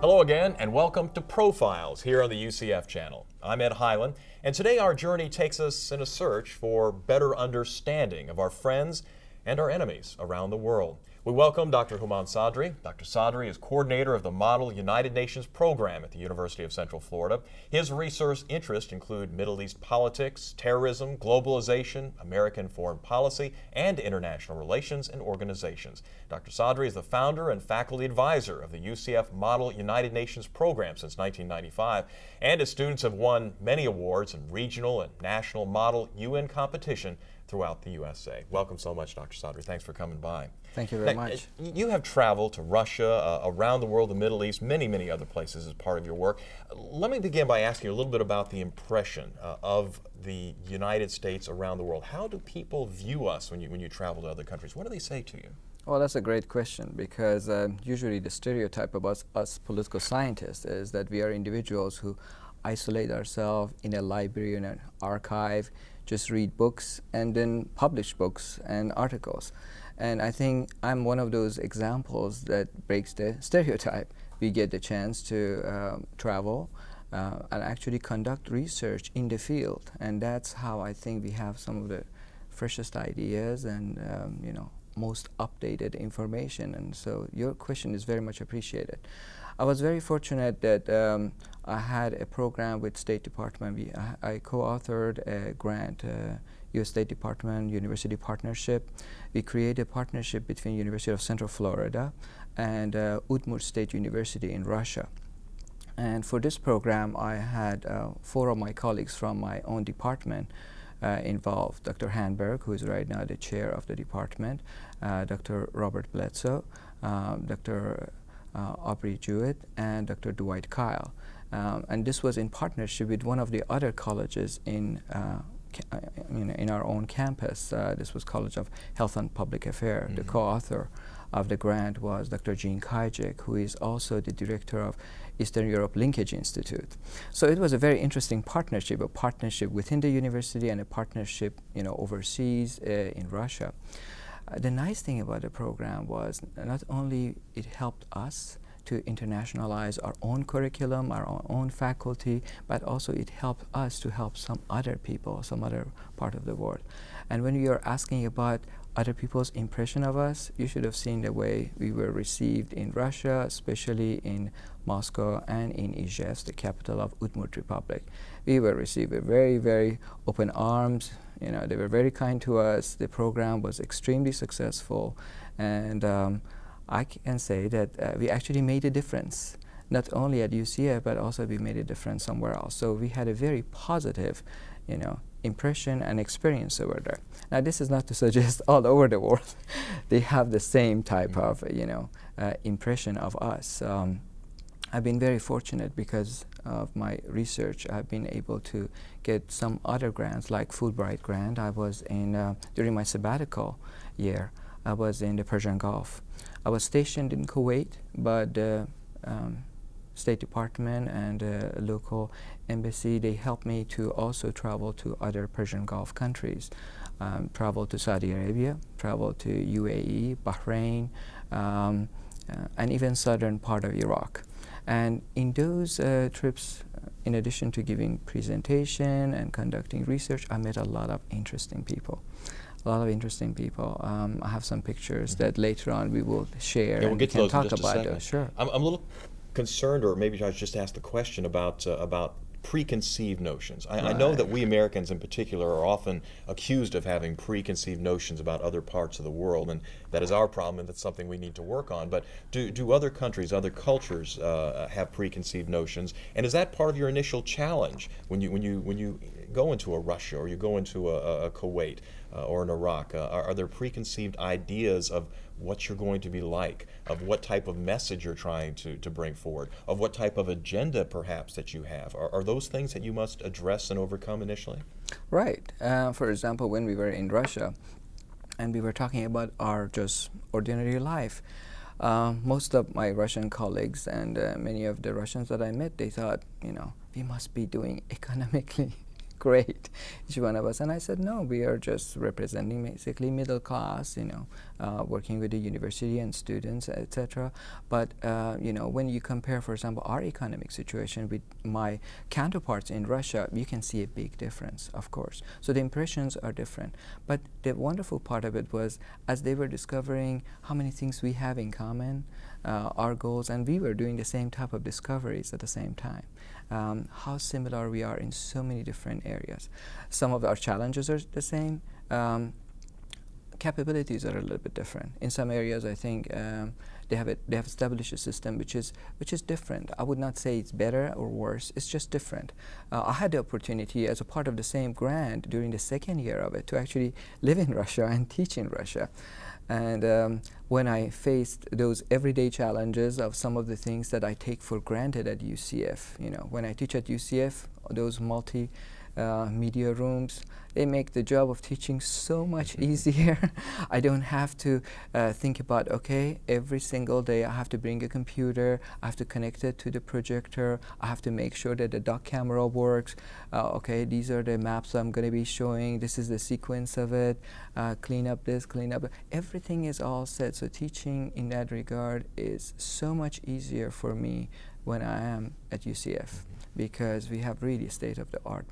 Hello again, and welcome to Profiles here on the UCF channel. I'm Ed Hyland, and today our journey takes us in a search for better understanding of our friends and our enemies around the world. We welcome Dr. Houman Sadri. Dr. Sadri is coordinator of the Model United Nations program at the University of Central Florida. His research interests include Middle East politics, terrorism, globalization, American foreign policy, and international relations and organizations. Dr. Sadri is the founder and faculty advisor of the UCF Model United Nations program since 1995, and his students have won many awards in regional and national model UN competition throughout the USA. Welcome so much, Dr. Sadri. Thanks for coming by. Thank you very much. You have traveled to Russia, around the world, the Middle East, many other places as part of your work. Let me begin by asking you a little bit about the impression of the United States around the world. How do people view us when you travel to other countries? What do they say to you? Well, that's a great question, because usually the stereotype about us political scientists is that we are individuals who isolate ourselves in a library, in an archive, just read books and then publish books and articles. And I think I'm one of those examples that breaks the stereotype. We get the chance to travel and actually conduct research in the field, and that's how I think we have some of the freshest ideas and most updated information. And so your question is very much appreciated. I was very fortunate that I had a program with State Department. I co-authored a grant, U.S. State Department University Partnership. We created a partnership between University of Central Florida and Udmurt State University in Russia. And for this program, I had 4 of my colleagues from my own department involved. Dr. Hanberg, who is right now the chair of the department, Dr. Robert Bledsoe, Dr. Aubrey Jewett, and Dr. Dwight Kyle. And this was in partnership with one of the other colleges in our own campus. This was College of Health and Public Affairs. The co-author of the grant was Dr. Jean Kajik, who is also the director of Eastern Europe Linkage Institute. So it was a very interesting partnership, a partnership within the university and a partnership overseas in Russia. The nice thing about the program was not only it helped us to internationalize our own curriculum, our own faculty, but also it helped us to help some other people, some other part of the world. And when you are asking about other people's impression of us, you should have seen the way we were received in Russia, especially in Moscow and in Izhevsk, the capital of Udmurt Republic. We were received with very open arms. They were very kind to us. The program was extremely successful, and I can say that we actually made a difference, not only at UCF, but also we made a difference somewhere else. So we had a very positive, impression and experience over there. Now, this is not to suggest all over the world they have the same type of, impression of us. I've been very fortunate because of my research. I've been able to get some other grants, like Fulbright grant. I was in, during my sabbatical year, I was in the Persian Gulf. I was stationed in Kuwait, but the State Department and local embassy, they helped me to also travel to other Persian Gulf countries, travel to Saudi Arabia, travel to UAE, Bahrain, and even southern part of Iraq. And in those trips, in addition to giving presentation and conducting research, I met a lot of interesting people. I have some pictures that later on we will share. Yeah, we'll get to those in just a about second. those. Sure. I'm a little concerned, or maybe I should just ask the question about preconceived notions. I know that we Americans in particular are often accused of having preconceived notions about other parts of the world, and that is our problem, and that's something we need to work on. But do other countries, other cultures have preconceived notions, and is that part of your initial challenge when you go into a Russia or you go into a Kuwait or in Iraq? Are there preconceived ideas of what you're going to be like, of what type of message you're trying to bring forward, of what type of agenda perhaps that you have? Are those things that you must address and overcome initially? Right. For example, when we were in Russia and we were talking about our just ordinary life, most of my Russian colleagues and many of the Russians that I met, they thought, we must be doing economically great, each one of us. And I said, no, we are just representing basically middle class, working with the university and students, etc. But when you compare, for example, our economic situation with my counterparts in Russia, you can see a big difference, of course. So the impressions are different. But the wonderful part of it was, as they were discovering how many things we have in common, our goals, and we were doing the same type of discoveries at the same time. How similar we are in so many different areas. Some of our challenges are the same. Capabilities are a little bit different. In some areas, I think they have established a system which is different. I would not say it's better or worse. It's just different. I had the opportunity, as a part of the same grant during the second year of it, to actually live in Russia and teach in Russia. And when I faced those everyday challenges of some of the things that I take for granted at UCF, when I teach at UCF, those media rooms, they make the job of teaching so much easier. I don't have to think about, okay, every single day I have to bring a computer, I have to connect it to the projector, I have to make sure that the dock camera works. Okay, these are the maps I'm going to be showing, this is the sequence of it, clean up this, clean up. Everything is all set. So teaching in that regard is so much easier for me when I am at UCF, because we have really state-of-the-art,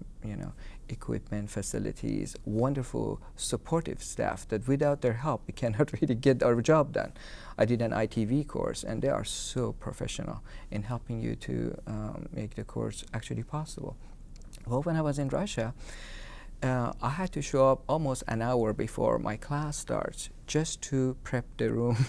equipment, facilities, wonderful supportive staff that without their help we cannot really get our job done. I did an ITV course, and they are so professional in helping you to make the course actually possible. Well, when I was in Russia, I had to show up almost an hour before my class starts just to prep the room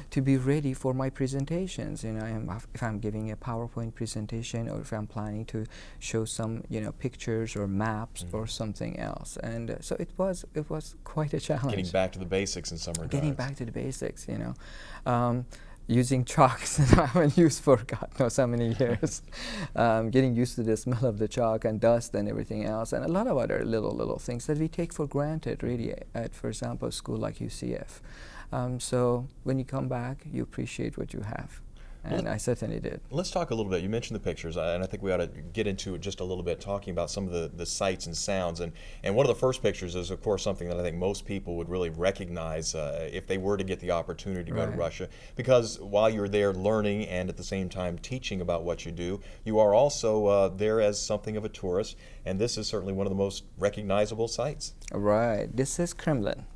to be ready for my presentations. If I'm giving a PowerPoint presentation, or if I'm planning to show some pictures or maps or something else. And so it was quite a challenge. Getting back to the basics in some regards. Getting back to the basics, using chalks that I haven't used for God knows how many years. Getting used to the smell of the chalk and dust and everything else, and a lot of other little things that we take for granted really at, for example, a school like UCF. So when you come back, you appreciate what you have. And I certainly did. Let's talk a little bit. You mentioned the pictures, and I think we ought to get into it just a little bit, talking about some of the sights and sounds. And one of the first pictures is, of course, something that I think most people would really recognize if they were to get the opportunity to go to Russia. Because while you're there learning and at the same time teaching about what you do, you are also there as something of a tourist. And this is certainly one of the most recognizable sights. Right. This is Kremlin.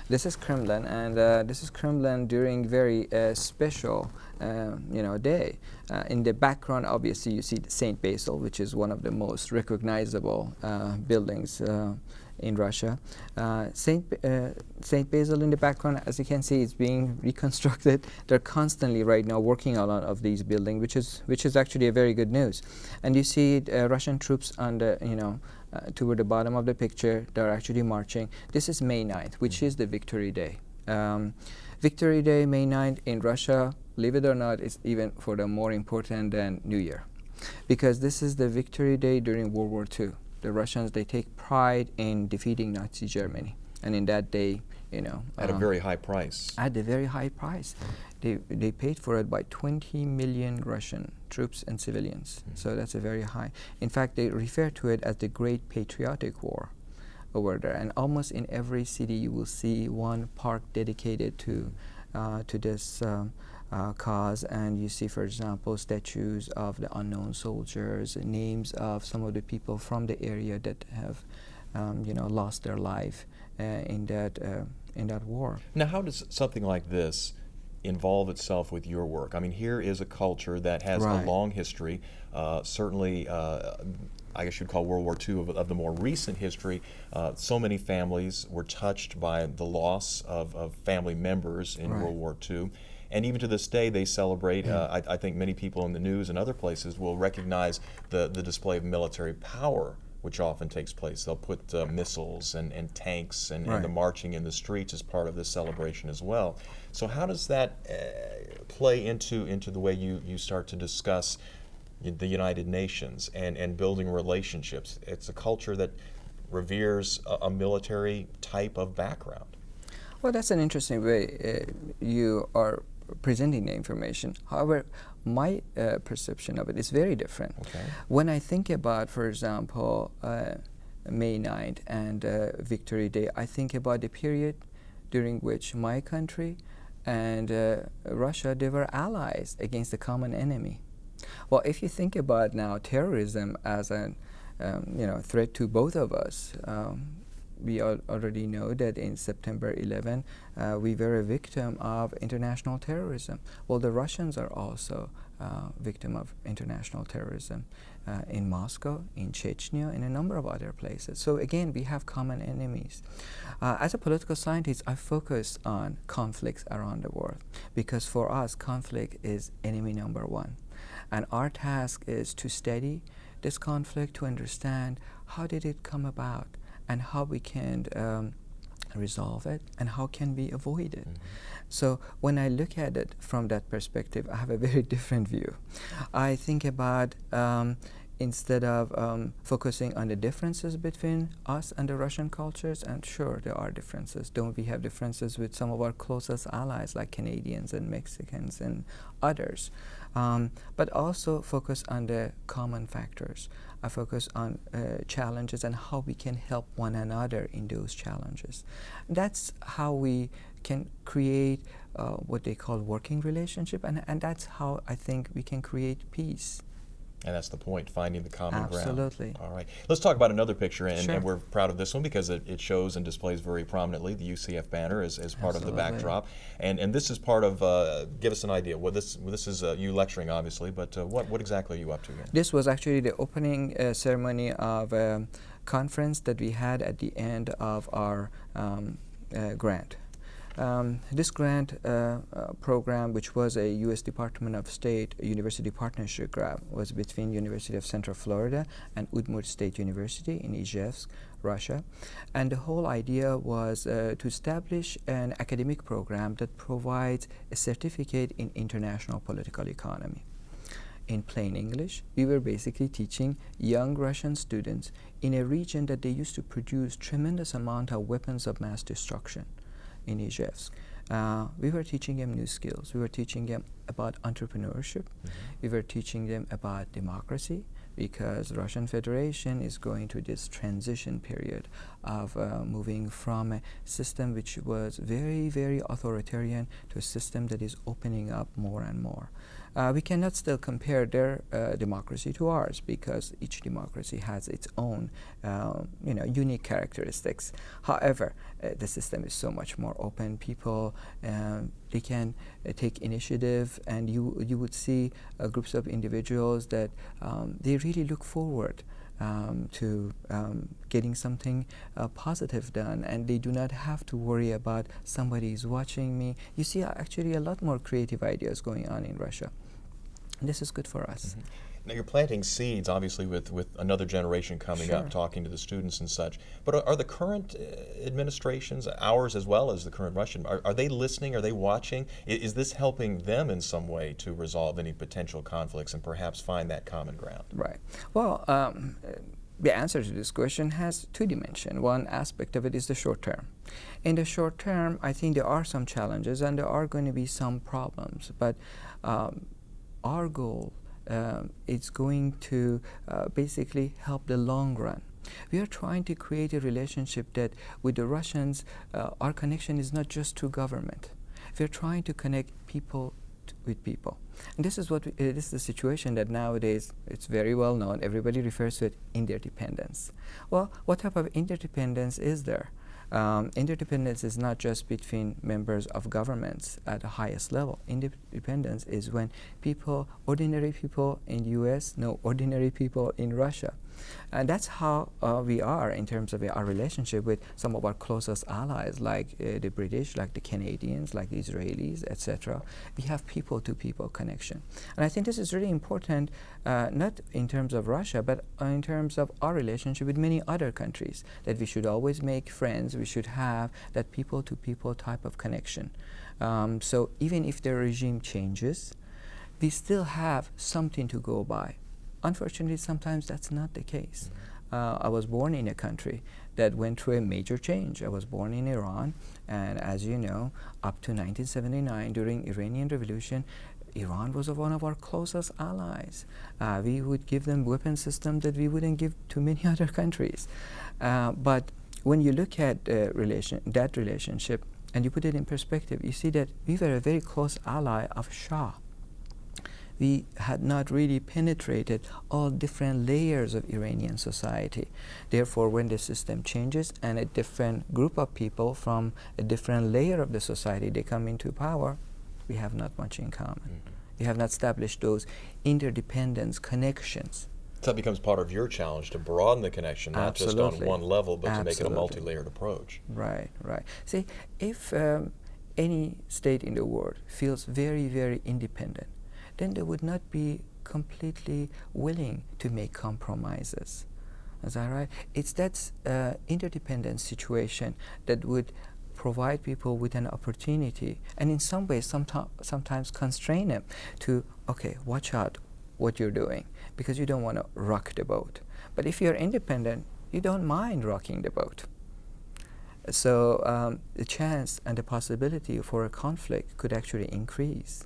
This is Kremlin, and this is Kremlin during very special, day. In the background, obviously, you see St. Basil, which is one of the most recognizable buildings in Russia. St. Basil in the background, as you can see, is being reconstructed. They're constantly right now working on a lot of these buildings, which is actually a very good news. And you see Russian troops on the, toward the bottom of the picture. They're actually marching. This is May 9th, which is the Victory Day. Victory Day, May 9th in Russia, believe it or not, is even for them more important than New Year, because this is the Victory Day during World War II. The Russians, they take pride in defeating Nazi Germany, and in that day, at a very high price. At a very high price. They paid for it by 20 million Russian troops and civilians. So that's a very high. In fact, they refer to it as the Great Patriotic War over there. And almost in every city, you will see one park dedicated to this cause. And you see, for example, statues of the unknown soldiers, names of some of the people from the area that have, lost their life in that war. Now, how does something like this involve itself with your work? I mean, here is a culture that has a long history, certainly I guess you'd call World War II of the more recent history. So many families were touched by the loss of family members in World War II. And even to this day, they celebrate, I think many people in the news and other places will recognize the display of military power which often takes place. They'll put missiles and tanks and the marching in the streets as part of this celebration as well. So how does that play into the way you start to discuss the United Nations and building relationships? It's a culture that reveres a military type of background. Well, that's an interesting way you are presenting the information. However, my perception of it is very different. Okay. When I think about, for example, May 9th and Victory Day, I think about the period during which my country and Russia, they were allies against a common enemy. Well, if you think about now terrorism as a threat to both of us, we already know that in September 11, we were a victim of international terrorism. Well, the Russians are also victim of international terrorism in Moscow, in Chechnya, in a number of other places. So again, we have common enemies. As a political scientist, I focus on conflicts around the world because for us, conflict is enemy number one. And our task is to study this conflict, to understand how did it come about and how we can resolve it and how can we avoid it. So when I look at it from that perspective, I have a very different view. I think about instead of focusing on the differences between us and the Russian cultures, and sure there are differences. Don't we have differences with some of our closest allies like Canadians and Mexicans and others? But also focus on the common factors. I focus on challenges and how we can help one another in those challenges. That's how we can create what they call working relationship, and that's how I think we can create peace. And that's the point, finding the common ground. Absolutely. All right. Let's talk about another picture, and, Sure. and we're proud of this one because it shows and displays very prominently the UCF banner as part of the Absolutely. backdrop. And this is part of, give us an idea. This is you lecturing, obviously, but what exactly are you up to here? This was actually the opening ceremony of a conference that we had at the end of our grant. This grant program, which was a U.S. Department of State University Partnership grant, was between University of Central Florida and Udmurt State University in Ijevsk, Russia. And the whole idea was to establish an academic program that provides a certificate in international political economy. In plain English, we were basically teaching young Russian students in a region that they used to produce tremendous amount of weapons of mass destruction. In Ijevsk. We were teaching them new skills. We were teaching them about entrepreneurship. We were teaching them about democracy because Russian Federation is going through this transition period of moving from a system which was very, very authoritarian to a system that is opening up more and more. We cannot still compare their democracy to ours because each democracy has its own unique characteristics. However, the system is so much more open. People, they can take initiative, and you would see groups of individuals that they really look forward to getting something positive done, and they do not have to worry about somebody is watching me. You see actually a lot more creative ideas going on in Russia. And this is good for us. Now you're planting seeds, obviously, with another generation coming Sure. up, talking to the students and such. But are the current administrations, ours as well as the current Russian, are they listening? Are they watching? Is this helping them in some way to resolve any potential conflicts and perhaps find that common ground? Right. Well, the answer to this question has two dimensions. One aspect of it is the short term. In the short term, I think there are some challenges and there are going to be some problems. But our goal is going to basically help the long run. We are trying to create a relationship that with the Russians, our connection is not just through government. We are trying to connect people with people. And this is this is the situation that nowadays it's very well known. Everybody refers to it, interdependence. Well, what type of interdependence is there? Interdependence is not just between members of governments at the highest level. Interdependence is when people, ordinary people in the US know ordinary people in Russia. And that's how we are in terms of our relationship with some of our closest allies, like the British, like the Canadians, like the Israelis, etc. We have people-to-people connection. And I think this is really important, not in terms of Russia, but in terms of our relationship with many other countries, that we should always make friends, we should have that people-to-people type of connection. So even if the regime changes, we still have something to go by. Unfortunately, sometimes that's not the case. I was born in a country that went through a major change. I was born in Iran, and as you know, up to 1979, during Iranian Revolution, Iran was one of our closest allies. We would give them weapon systems that we wouldn't give to many other countries. But when you look at that relationship, and you put it in perspective, you see that we were a very close ally of Shah. We had not really penetrated all different layers of Iranian society. Therefore, when the system changes and a different group of people from a different layer of the society, they come into power, we have not much in common. We have not established those interdependence connections. So that becomes part of your challenge, to broaden the connection, not just on one level, but to make it a multi-layered approach. Right, right. See, if any state in the world feels very, very independent, then they would not be completely willing to make compromises. Is that right? It's that interdependent situation that would provide people with an opportunity, and in some ways sometimes constrain them to, okay, watch out what you're doing, because you don't want to rock the boat. But if you're independent, you don't mind rocking the boat. So the chance and the possibility for a conflict could actually increase.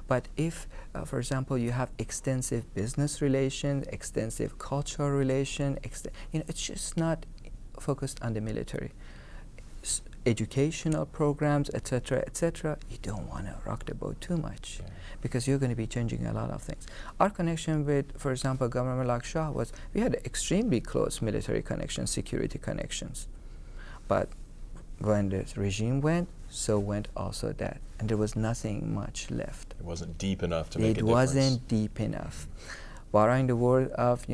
But if, for example, you have extensive business relations, extensive cultural relations, it's just not focused on the military. Educational programs, etc., you don't want to rock the boat too much, because you're going to be changing a lot of things. Our connection with, for example, government like Shah was, we had extremely close military connections, security connections. But when the regime went, so went also that. And there was nothing much left. It wasn't deep enough to make a difference. It wasn't deep enough. Borrowing the word of,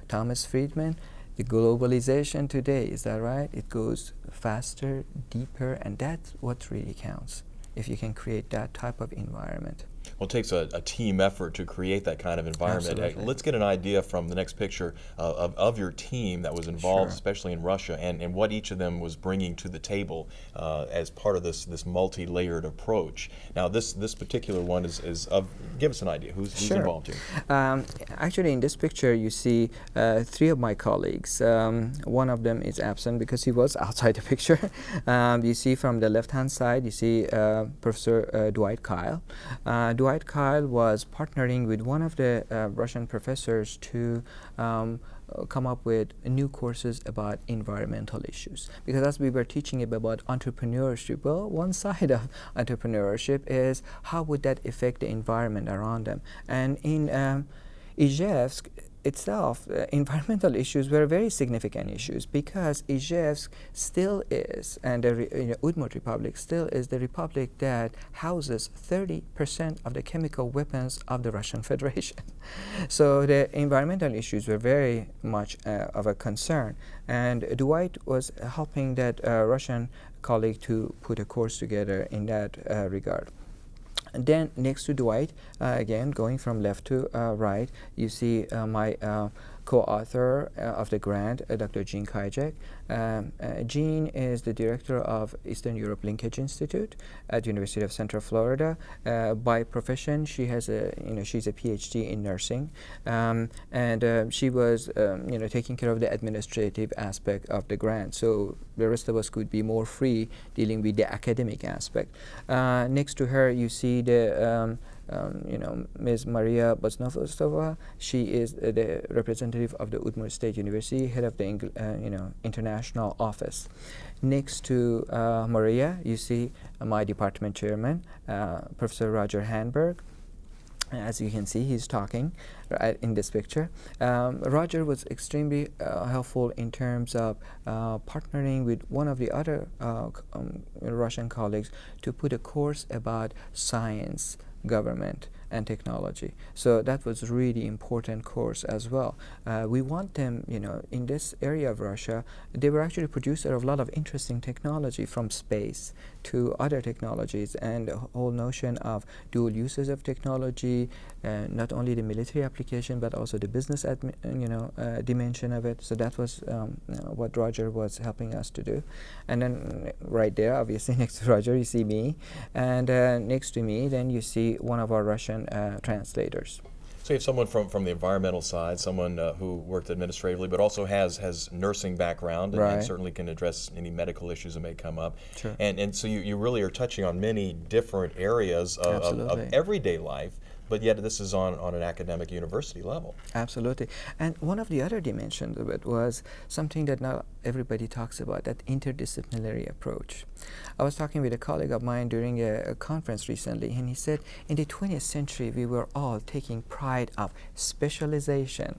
Thomas Friedman, the globalization today, is that right? It goes faster, deeper, and that's what really counts, if you can create that type of environment. Well, it takes a team effort to create that kind of environment. Let's get an idea from the next picture of your team that was involved, especially in Russia, and what each of them was bringing to the table as part of this multi-layered approach. Now, this particular one is of, give us an idea, who's involved here? Actually, in this picture, you see 3 of my colleagues. One of them is absent because he was outside the picture. You see from the left-hand side, you see Professor Dwight Kyle. Dwight Kyle was partnering with one of the Russian professors to come up with new courses about environmental issues. Because as we were teaching about entrepreneurship, well, one side of entrepreneurship is how would that affect the environment around them. And in Ijevsk itself, environmental issues were very significant issues, because Ijevsk still is, and the Udmurt Republic still is the republic that houses 30% of the chemical weapons of the Russian Federation. So the environmental issues were very much of a concern, and Dwight was helping that Russian colleague to put a course together in that regard. And then next to Dwight, again going from left to right, you see my co-author of the grant, Dr. Jean Kajek. Jean is the director of Eastern Europe Linkage Institute at University of Central Florida. By profession, she has she's a PhD in nursing, and she was taking care of the administrative aspect of the grant. So the rest of us could be more free dealing with the academic aspect. Next to her, you see the Ms. Maria Bosnovostova. She is the representative of the Udmurt State University, head of the international office. Next to Maria, you see my department chairman, Professor Roger Hanberg. As you can see, he's talking in this picture. Roger was extremely helpful in terms of partnering with one of the other Russian colleagues to put a course about science, government, and technology. So that was a really important course as well. We want them, in this area of Russia, they were actually producer of a lot of interesting technology, from space to other technologies, and the whole notion of dual uses of technology, not only the military application but also the business dimension of it. So that was what Roger was helping us to do. And then right there, obviously next to Roger, you see me, and next to me then you see one of our Russian translators. So you have someone from the environmental side, someone who worked administratively, but also has nursing background, and certainly can address any medical issues that may come up. Sure. And so you really are touching on many different areas of everyday life but yet this is on an academic university level. Absolutely. And one of the other dimensions of it was something that not everybody talks about, that interdisciplinary approach. I was talking with a colleague of mine during a conference recently, and he said in the 20th century we were all taking pride of specialization.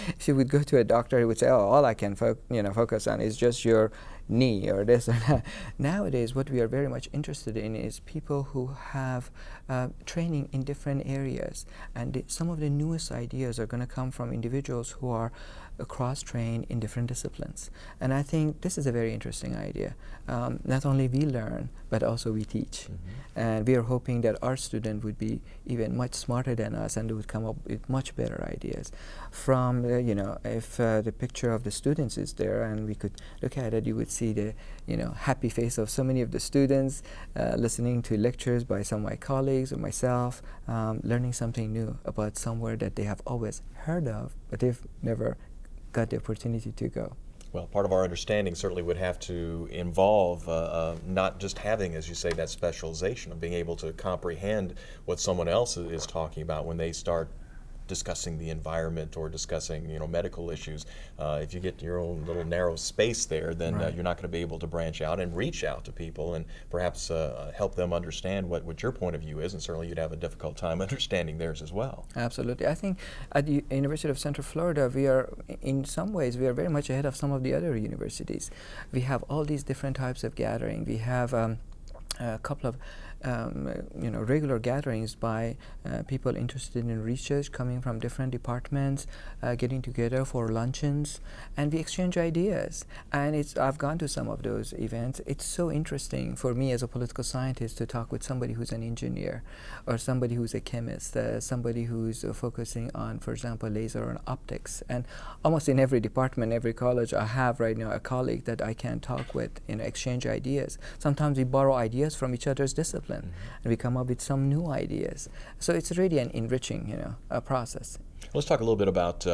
If you would go to a doctor, he would say, oh, all I can focus on is just your knee or this or that. Nowadays, what we are very much interested in is people who have training in different areas, and some of the newest ideas are going to come from individuals who are cross-trained in different disciplines. And I think this is a very interesting idea. Not only we learn, but also we teach. And we are hoping that our student would be even much smarter than us and would come up with much better ideas. From, if the picture of the students is there and we could look at it, you would see the, happy face of so many of the students listening to lectures by some of my colleagues or myself, learning something new about somewhere that they have always heard of, but they've never got the opportunity to go. Well, part of our understanding certainly would have to involve not just having, as you say, that specialization of being able to comprehend what someone else is talking about when they start discussing the environment or discussing medical issues. If you get your own little narrow space there, then Right. You're not going to be able to branch out and reach out to people and perhaps help them understand what your point of view is, and certainly you'd have a difficult time understanding theirs as well. Absolutely. I think at the University of Central Florida, in some ways, we are very much ahead of some of the other universities. We have all these different types of gathering. We have a couple of regular gatherings by people interested in research coming from different departments, getting together for luncheons, and we exchange ideas. And I've gone to some of those events. It's so interesting for me as a political scientist to talk with somebody who's an engineer, or somebody who's a chemist, somebody who's focusing on, for example, laser and optics. And almost in every department, every college, I have right now a colleague that I can talk with, exchange ideas. Sometimes we borrow ideas from each other's discipline. And we come up with some new ideas. So it's really an enriching, process. Let's talk a little bit about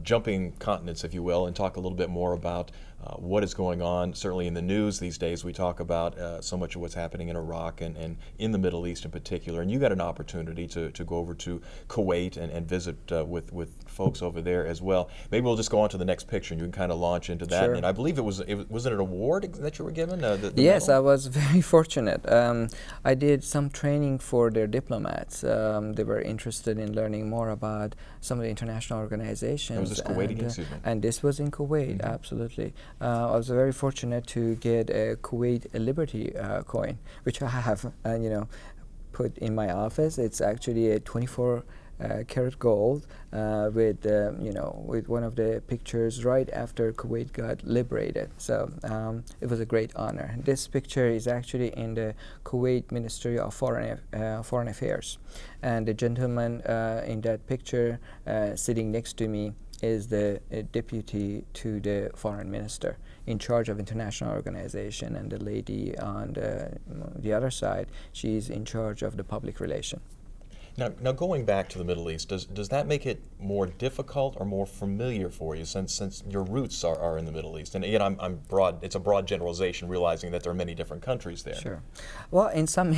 jumping continents, if you will, and talk a little bit more about what is going on. Certainly in the news these days, we talk about so much of what's happening in Iraq and in the Middle East in particular. And you got an opportunity to go over to Kuwait and visit with folks over there as well. Maybe we'll just go on to the next picture and you can kind of launch into that. Sure. And I believe was it an award that you were given? Yes, medal? I was very fortunate. I did some training for their diplomats. They were interested in learning more about some of the international organizations. Was this Kuwait again? Excuse me. And this was in Kuwait, absolutely. I was very fortunate to get a Kuwait Liberty coin, which I have, put in my office. It's actually a 24 karat gold with one of the pictures right after Kuwait got liberated. So it was a great honor. This picture is actually in the Kuwait Ministry of Foreign Affairs, and the gentleman in that picture sitting next to me is the deputy to the foreign minister in charge of international organization, and the lady on the other side, she's in charge of the public relation. Now going back to the Middle East, does that make it more difficult or more familiar for you since your roots are in the Middle East? And again, I'm broad. It's a broad generalization, realizing that there are many different countries there. Sure. Well, in some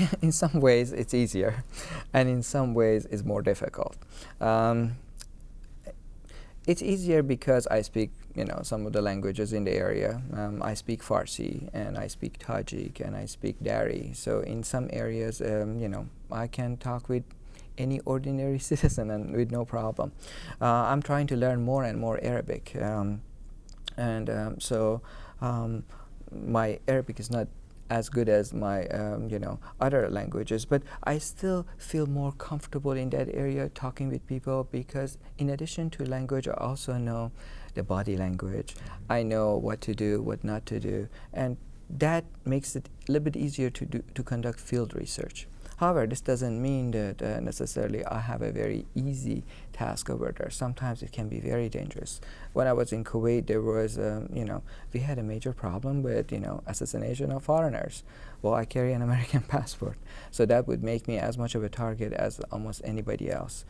ways it's easier, and in some ways it's more difficult. It's easier because I speak, some of the languages in the area. I speak Farsi, and I speak Tajik, and I speak Dari. So in some areas, I can talk with any ordinary citizen and with no problem. I'm trying to learn more and more Arabic, so my Arabic is not as good as my other languages, but I still feel more comfortable in that area talking with people, because in addition to language, I also know the body language. I know what to do, what not to do, and that makes it a little bit easier to conduct field research. However, this doesn't mean that necessarily I have a very easy task over there. Sometimes it can be very dangerous. When I was in Kuwait, there was, we had a major problem with, assassination of foreigners. Well, I carry an American passport, so that would make me as much of a target as almost anybody else.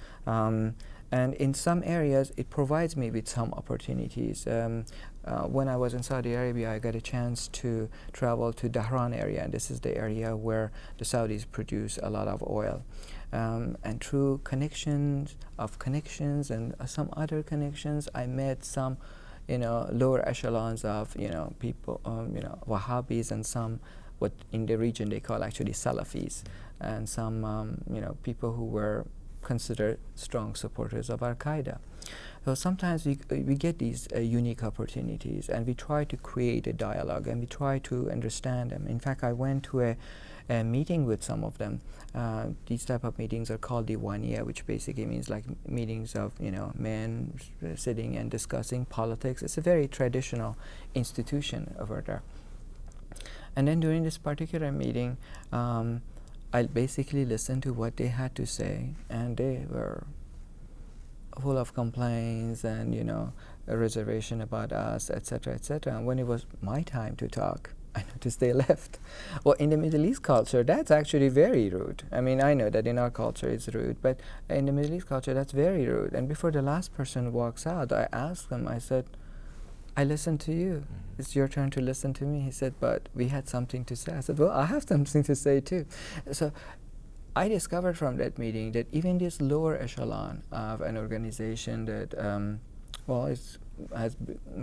And in some areas, it provides me with some opportunities. When I was in Saudi Arabia, I got a chance to travel to Dhahran area, and this is the area where the Saudis produce a lot of oil. And through connections and some other connections, I met some, lower echelons of, people, Wahhabis, and some what in the region they call actually Salafis, and some, people who were considered strong supporters of Al-Qaeda. So sometimes we get these unique opportunities, and we try to create a dialogue, and we try to understand them. In fact, I went to a meeting with some of them. These type of meetings are called Diwania, which basically means like meetings of men sitting and discussing politics. It's a very traditional institution over there. And then during this particular meeting, I basically listened to what they had to say, and they were full of complaints and a reservation about us, etc., etc. And when it was my time to talk, I noticed they left. Well, in the Middle East culture, that's actually very rude. I mean, I know that in our culture it's rude, but in the Middle East culture, that's very rude. And before the last person walks out, I asked them, I said, I listened to you. It's your turn to listen to me. He said, but we had something to say. I said, well, I have something to say too. So I discovered from that meeting that even this lower echelon of an organization that, has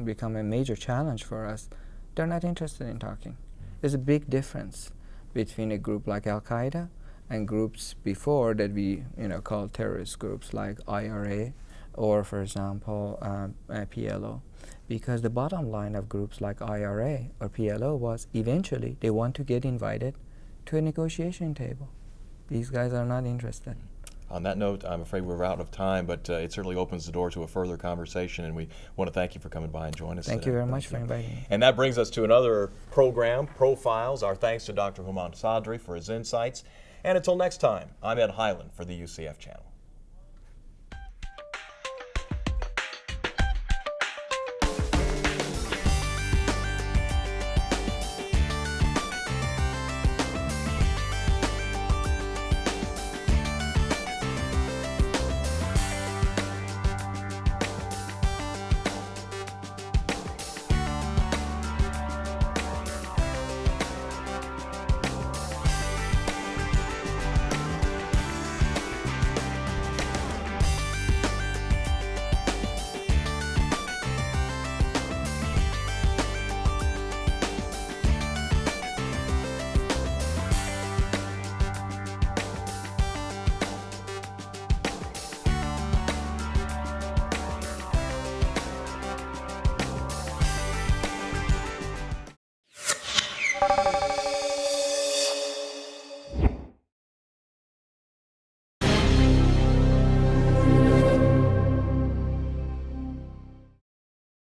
become a major challenge for us, they're not interested in talking. There's a big difference between a group like Al-Qaeda and groups before that we, call terrorist groups like IRA or, for example, PLO. Because the bottom line of groups like IRA or PLO was eventually they want to get invited to a negotiation table. These guys are not interested. On that note, I'm afraid we're out of time, but it certainly opens the door to a further conversation, and we want to thank you for coming by and joining us. Thank you very much for inviting me. And that brings us to another program, Profiles. Our thanks to Dr. Houman Sadri for his insights. And until next time, I'm Ed Hyland for the UCF channel.